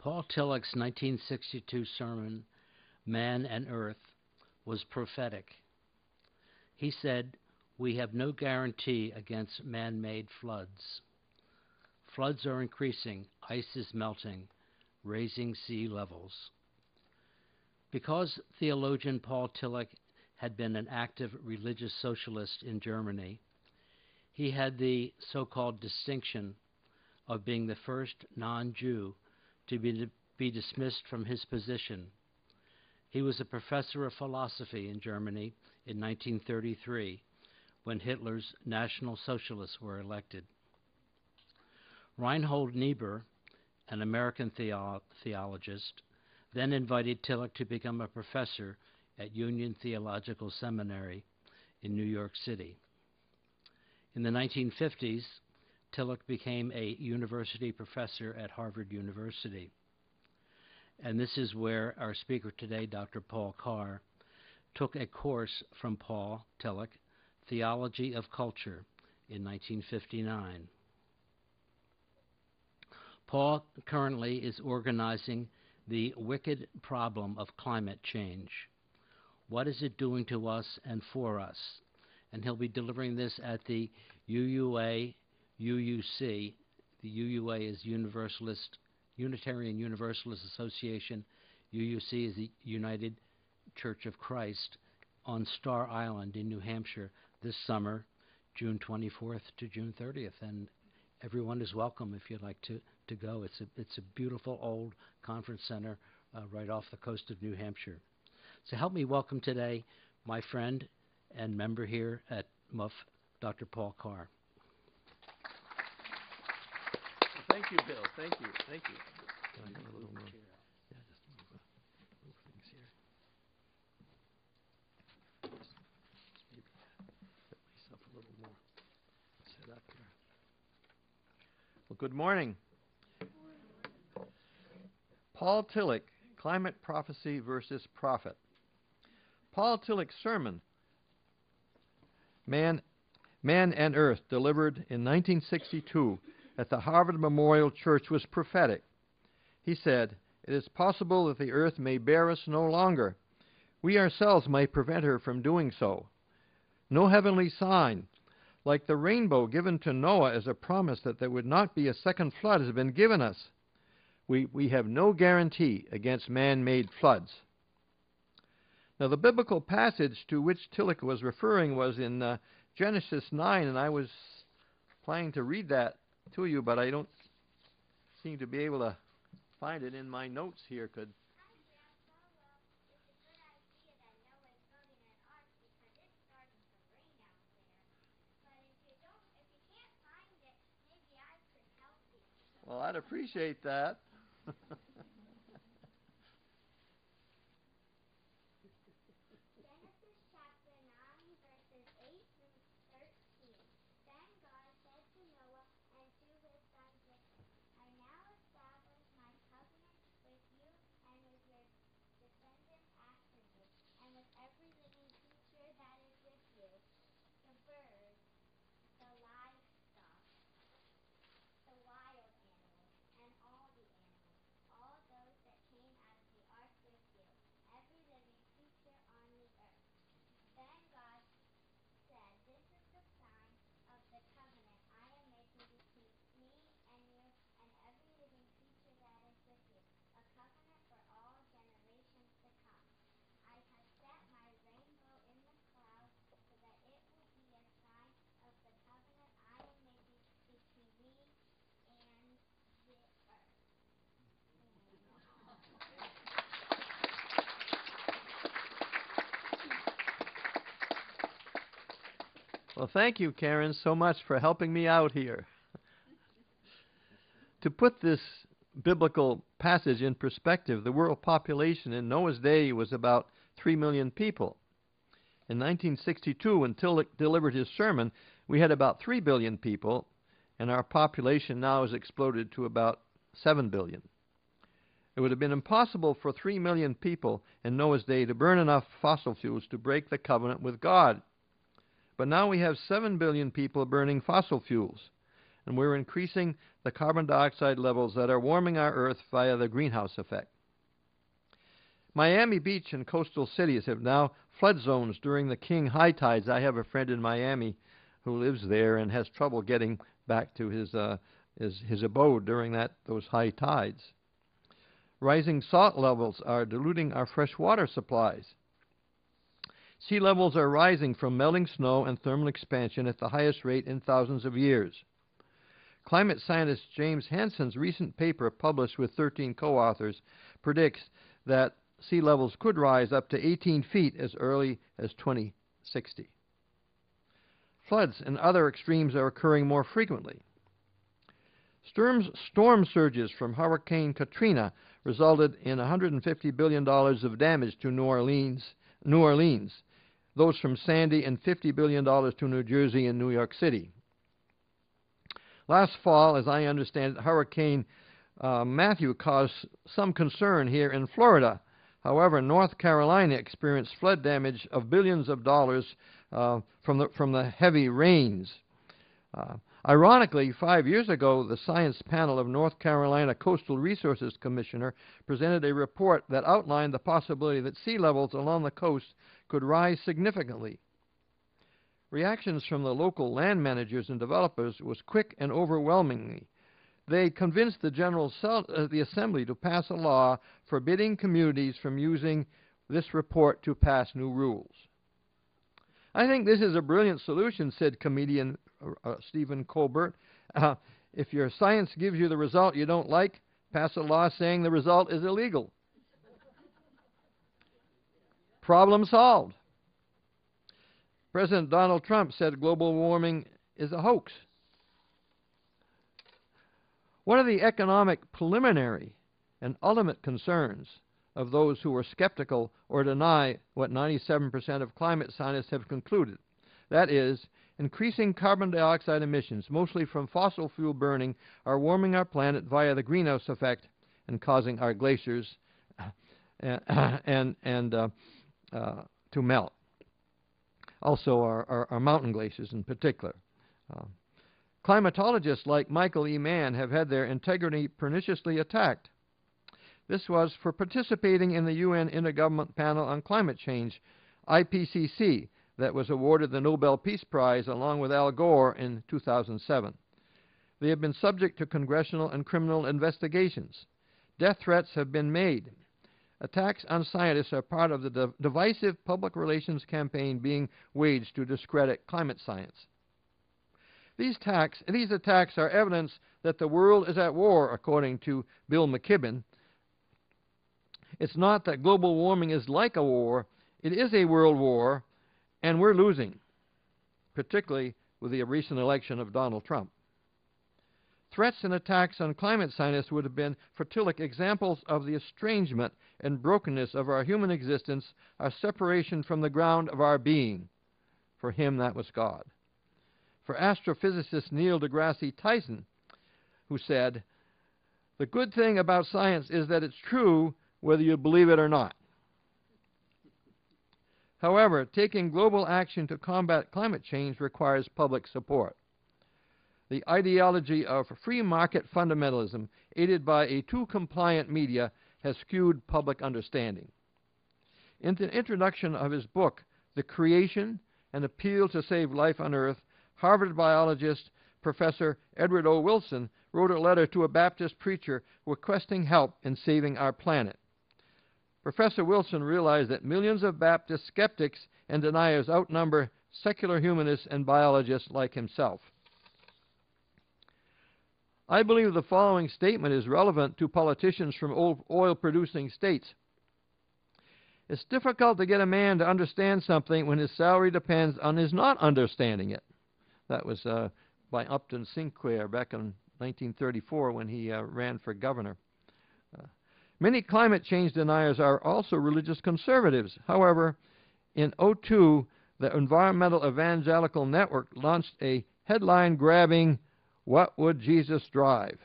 Paul Tillich's 1962 sermon, Man and Earth, was prophetic. He said, "We have no guarantee against man-made floods. Floods are increasing, ice is melting, raising sea levels." Because theologian Paul Tillich had been an active religious socialist in Germany, he had the so-called distinction of being the first non-Jew to be dismissed from his position. He was a professor of philosophy in Germany in 1933, when Hitler's National Socialists were elected. Reinhold Niebuhr, an American theologist, then invited Tillich to become a professor at Union Theological Seminary in New York City. In the 1950s, Tillich became a university professor at Harvard University. And this is where our speaker today, Dr. Paul Carr, took a course from Paul Tillich, Theology of Culture, in 1959. Paul currently is organizing the wicked problem of climate change. What is it doing to us and for us? And he'll be delivering this at the UUA, UUC. The UUA is Unitarian Universalist Association. UUC is the United Church of Christ on Star Island in New Hampshire this summer, June 24th to June 30th. And everyone is welcome if you'd like to go. It's a beautiful old conference center right off the coast of New Hampshire. So help me welcome today my friend and member here at MUF, Dr. Paul Carr. Thank you, Bill. Thank you. Thank you. A little more. Yeah, just move things here. Just maybe set myself a little more set up here. Well, good morning. Paul Tillich, Climate Prophecy versus Prophet. Paul Tillich's sermon, Man and Earth, delivered in 1962 at the Harvard Memorial Church, was prophetic. He said, "It is possible that the earth may bear us no longer. We ourselves might prevent her from doing so. No heavenly sign, like the rainbow given to Noah as a promise that there would not be a second flood, has been given us. We have no guarantee against man-made floods." Now, the biblical passage to which Tillich was referring was in Genesis 9, and I was planning to read that to you, but I don't seem to be able to find it in my notes here. Could Well, I'd appreciate that. Genesis chapter 9, verses 8 through 13. Then God said to Noah and to his sons with him, I now establish my covenant with you and with your descendants after you, and with every living creature that is with you, the birds, the livestock, the wild animals, and all the animals, all those that came out of the ark with you, every living creature on the earth. Then God said, this is the sign of the covenant I am making between me and you and every living creature that is with you, a covenant for all generations to come. I have set my rainbow in the clouds so that it will be a sign of the covenant I am making between me and the earth. Well, thank you, Karen, so much for helping me out here. To put this biblical passage in perspective, the world population in Noah's day was about 3 million people. In 1962, when Tillich delivered his sermon, we had about 3 billion people, and our population now has exploded to about 7 billion. It would have been impossible for 3 million people in Noah's day to burn enough fossil fuels to break the covenant with God. But now we have 7 billion people burning fossil fuels, and we're increasing the carbon dioxide levels that are warming our Earth via the greenhouse effect. Miami Beach and coastal cities have now flood zones during the king high tides. I have a friend in Miami who lives there and has trouble getting back to his abode during those high tides. Rising salt levels are diluting our fresh water supplies. Sea levels are rising from melting snow and thermal expansion at the highest rate in thousands of years. Climate scientist James Hansen's recent paper, published with 13 co-authors, predicts that sea levels could rise up to 18 feet as early as 2060. Floods and other extremes are occurring more frequently. Storm surges from Hurricane Katrina resulted in $150 billion of damage to New Orleans. Those from Sandy, and $50 billion to New Jersey and New York City. Last fall, as I understand it, Hurricane Matthew caused some concern here in Florida. However, North Carolina experienced flood damage of billions of dollars from the heavy rains. Ironically, 5 years ago, the science panel of North Carolina Coastal Resources Commissioner presented a report that outlined the possibility that sea levels along the coast could rise significantly. Reactions from the local land managers and developers was quick and overwhelming. They convinced the Assembly to pass a law forbidding communities from using this report to pass new rules. I think this is a brilliant solution, said comedian Stephen Colbert. If your science gives you the result you don't like, pass a law saying the result is illegal. Problem solved. President Donald Trump said global warming is a hoax. One of the economic preliminary and ultimate concerns of those who are skeptical or deny what 97% of climate scientists have concluded, that is, increasing carbon dioxide emissions, mostly from fossil fuel burning, are warming our planet via the greenhouse effect and causing our glaciers to melt. Also our mountain glaciers in particular. Climatologists like Michael E. Mann have had their integrity perniciously attacked. This was for participating in the UN Intergovernmental Panel on Climate Change, IPCC, that was awarded the Nobel Peace Prize along with Al Gore in 2007. They have been subject to congressional and criminal investigations. Death threats have been made. Attacks on scientists are part of the divisive public relations campaign being waged to discredit climate science. These attacks are evidence that the world is at war, according to Bill McKibben. It's not that global warming is like a war. It is a world war, and we're losing, particularly with the recent election of Donald Trump. Threats and attacks on climate scientists would have been, for Tillich, examples of the estrangement and brokenness of our human existence, our separation from the ground of our being. For him, that was God. For astrophysicist Neil deGrasse Tyson, who said, "The good thing about science is that it's true whether you believe it or not." However, taking global action to combat climate change requires public support. The ideology of free market fundamentalism, aided by a too-compliant media, has skewed public understanding. In the introduction of his book, The Creation, An Appeal to Save Life on Earth, Harvard biologist Professor Edward O. Wilson wrote a letter to a Baptist preacher requesting help in saving our planet. Professor Wilson realized that millions of Baptist skeptics and deniers outnumber secular humanists and biologists like himself. I believe the following statement is relevant to politicians from oil-producing states. It's difficult to get a man to understand something when his salary depends on his not understanding it. That was by Upton Sinclair back in 1934 when he ran for governor. Many climate change deniers are also religious conservatives. However, in 2002, the Environmental Evangelical Network launched a headline-grabbing "What Would Jesus Drive?"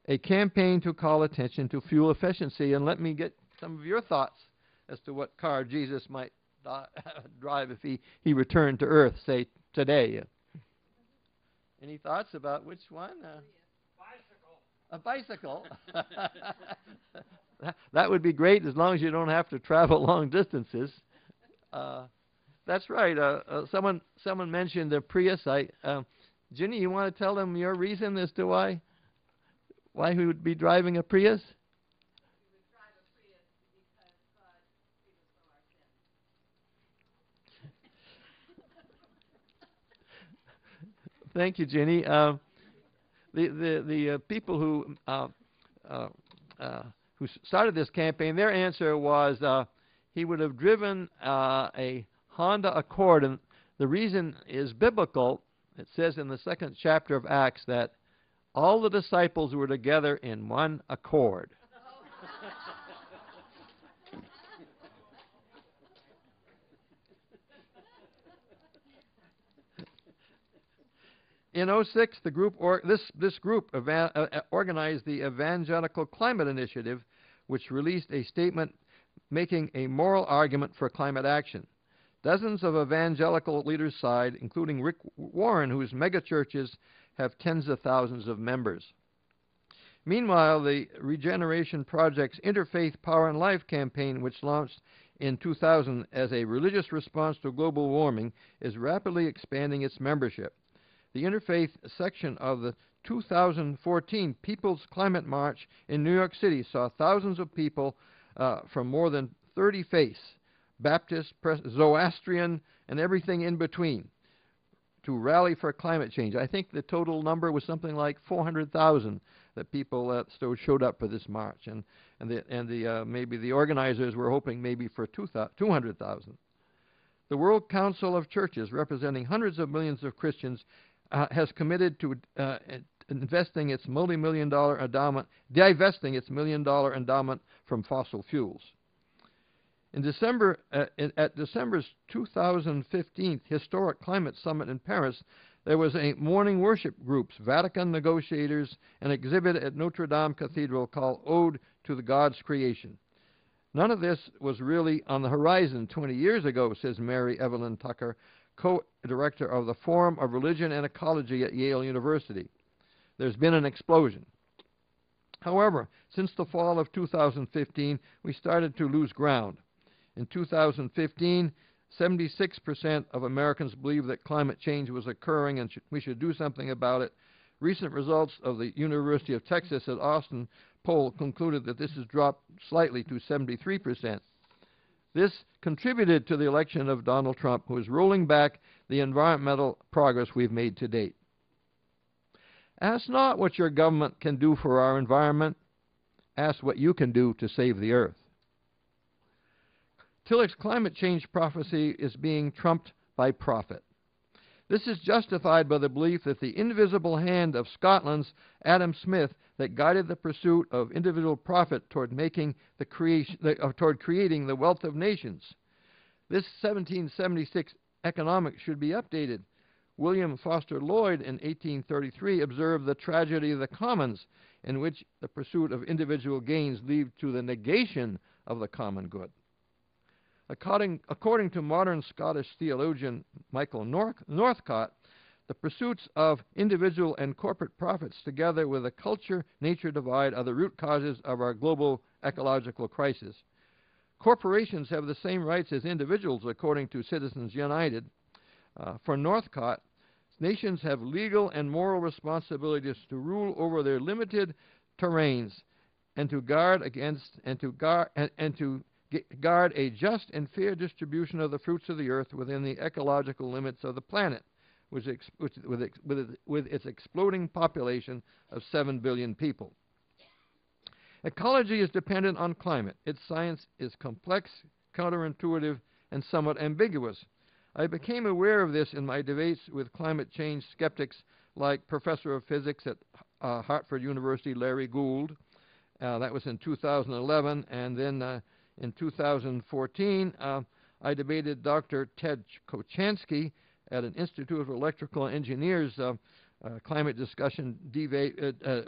a campaign to call attention to fuel efficiency. And let me get some of your thoughts as to what car Jesus might drive if he returned to Earth, say, today. Any thoughts about which one? A bicycle. That would be great as long as you don't have to travel long distances. That's right. Someone mentioned the Prius. Ginny, you want to tell them your reason as to why we would be driving a Prius? Thank you, Ginny. The people who started this campaign, their answer was he would have driven a Honda Accord, and the reason is biblical. It says in the 2nd chapter of Acts that all the disciples were together in one accord. In 2006, this group organized the Evangelical Climate Initiative, which released a statement making a moral argument for climate action. Dozens of evangelical leaders sighed, including Rick Warren, whose megachurches have tens of thousands of members. Meanwhile, the Regeneration Project's Interfaith Power and Life campaign, which launched in 2000 as a religious response to global warming, is rapidly expanding its membership. The interfaith section of the 2014 People's Climate March in New York City saw thousands of people from more than 30 faiths, Baptist, Zoroastrian, and everything in between, to rally for climate change. I think the total number was something like 400,000 that people showed up for this march, and maybe the organizers were hoping maybe for 200,000. The World Council of Churches, representing hundreds of millions of Christians, has committed to divesting its multi-million-dollar endowment from fossil fuels. In December, at December's 2015 Historic Climate Summit in Paris, there was a morning worship groups, Vatican negotiators, an exhibit at Notre Dame Cathedral called Ode to the God's Creation. None of this was really on the horizon 20 years ago, says Mary Evelyn Tucker, co-director of the Forum of Religion and Ecology at Yale University. There's been an explosion. However, since the fall of 2015, we started to lose ground. In 2015, 76% of Americans believe that climate change was occurring and we should do something about it. Recent results of the University of Texas at Austin poll concluded that this has dropped slightly to 73%. This contributed to the election of Donald Trump, who is rolling back the environmental progress we've made to date. Ask not what your government can do for our environment. Ask what you can do to save the earth. Tillich's climate change prophecy is being trumped by profit. This is justified by the belief that the invisible hand of Scotland's Adam Smith that guided the pursuit of individual profit toward creating the wealth of nations. This 1776 economics should be updated. William Foster Lloyd in 1833 observed the tragedy of the commons, in which the pursuit of individual gains leads to the negation of the common good. According to modern Scottish theologian Michael Northcott, the pursuits of individual and corporate profits, together with a culture-nature divide, are the root causes of our global ecological crisis. Corporations have the same rights as individuals, according to Citizens United. For Northcott, nations have legal and moral responsibilities to rule over their limited terrains and to guard against guard a just and fair distribution of the fruits of the earth within the ecological limits of the planet, with its exploding population of 7 billion people. Ecology is dependent on climate. Its science is complex, counterintuitive, and somewhat ambiguous. I became aware of this in my debates with climate change skeptics like Professor of Physics at Hartford University, Larry Gould. That was in 2011, and then in 2014, I debated Dr. Ted Kochansky at an Institute of Electrical Engineers climate discussion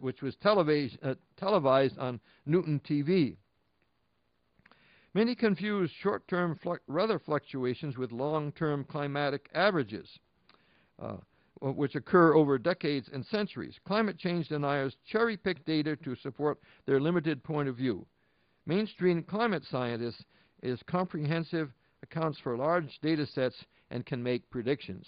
which was televised on Newton TV. Many confuse short-term weather fluctuations with long-term climatic averages. which occur over decades and centuries. Climate change deniers cherry-pick data to support their limited point of view. Mainstream climate science is comprehensive, accounts for large data sets, and can make predictions.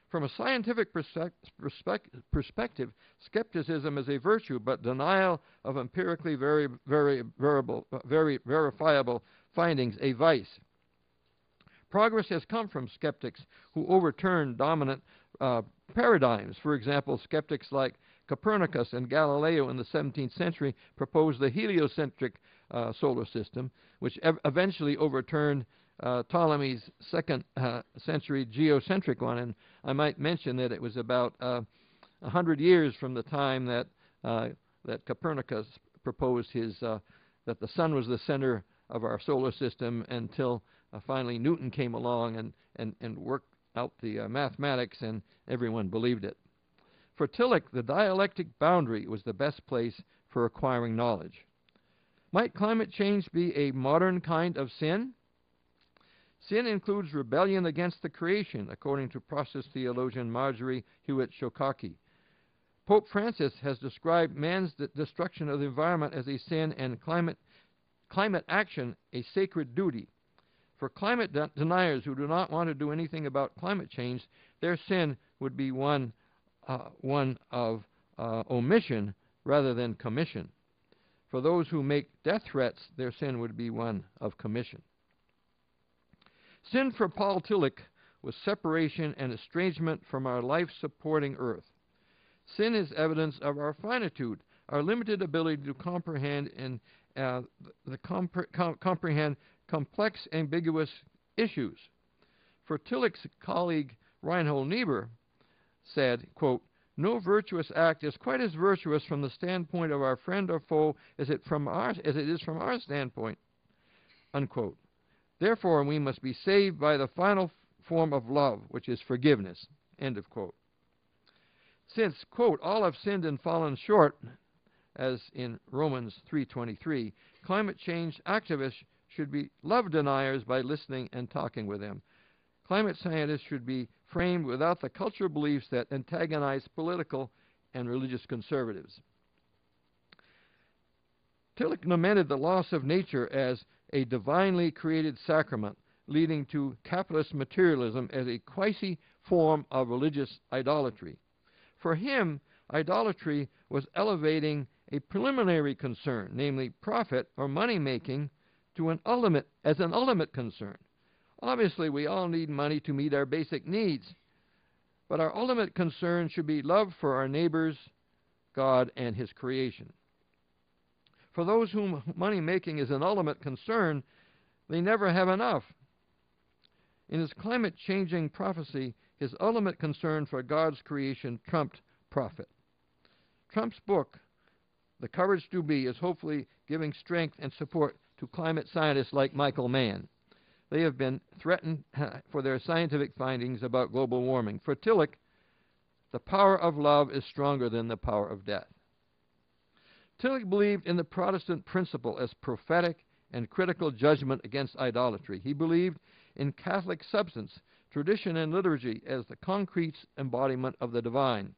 From a scientific perspective, skepticism is a virtue, but denial of empirically verifiable findings a vice. Progress has come from skeptics who overturn dominant paradigms. For example, skeptics like Copernicus and Galileo in the 17th century proposed the heliocentric solar system, which eventually overturned Ptolemy's second century geocentric one. And I might mention that it was about 100 years from the time that Copernicus proposed that the sun was the center of our solar system until finally Newton came along and worked out the mathematics, and everyone believed it. For Tillich, the dialectic boundary was the best place for acquiring knowledge. Might climate change be a modern kind of sin? Sin includes rebellion against the creation, according to process theologian Marjorie Hewitt-Shokaki. Pope Francis has described man's destruction of the environment as a sin and climate action a sacred duty. For climate deniers who do not want to do anything about climate change, their sin would be one of omission rather than commission. For those who make death threats, their sin would be one of commission. Sin for Paul Tillich was separation and estrangement from our life-supporting earth. Sin is evidence of our finitude, our limited ability to comprehend comprehend complex, ambiguous issues. For Tillich's colleague Reinhold Niebuhr said, quote, "No virtuous act is quite as virtuous from the standpoint of our friend or foe as it is from our standpoint," unquote. Therefore, we must be saved by the final form of love, which is forgiveness, end of quote. Since, quote, "all have sinned and fallen short," as in Romans 3:23, climate change activists should be love deniers by listening and talking with them. Climate scientists should be framed without the cultural beliefs that antagonize political and religious conservatives. Tillich lamented the loss of nature as a divinely created sacrament, leading to capitalist materialism as a quasi-form of religious idolatry. For him, idolatry was elevating a preliminary concern, namely profit or money-making, to an ultimate concern. Obviously, we all need money to meet our basic needs, but our ultimate concern should be love for our neighbors, God, and His creation. For those whom money-making is an ultimate concern, they never have enough. In his climate-changing prophecy, his ultimate concern for God's creation trumped profit. Trump's book, The Courage to Be, is hopefully giving strength and support to climate scientists like Michael Mann. They have been threatened for their scientific findings about global warming. For Tillich, the power of love is stronger than the power of death. Tillich believed in the Protestant principle as prophetic and critical judgment against idolatry. He believed in Catholic substance, tradition, and liturgy as the concrete embodiment of the divine.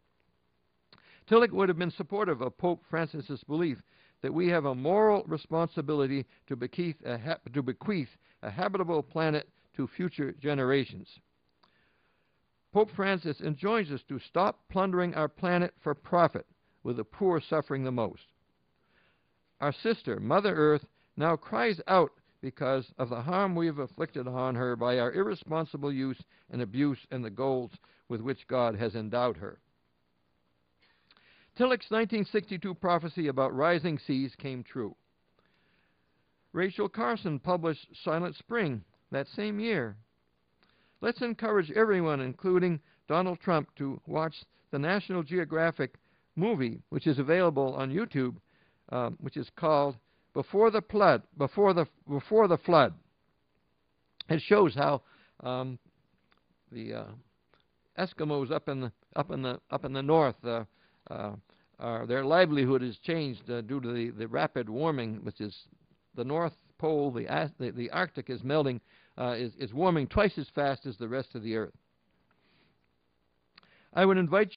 Tillich would have been supportive of Pope Francis's belief that we have a moral responsibility to bequeath a habitable planet to future generations. Pope Francis enjoins us to stop plundering our planet for profit, with the poor suffering the most. Our sister, Mother Earth, now cries out because of the harm we have inflicted on her by our irresponsible use and abuse and the goals with which God has endowed her. Tillich's 1962 prophecy about rising seas came true. Rachel Carson published Silent Spring that same year. Let's encourage everyone, including Donald Trump, to watch the National Geographic movie, which is available on YouTube, which is called Before the Flood. It shows how the Eskimos up in the north, their livelihood is changed due to the rapid warming, which is the North Pole, the Arctic is melting, is warming twice as fast as the rest of the Earth. I would invite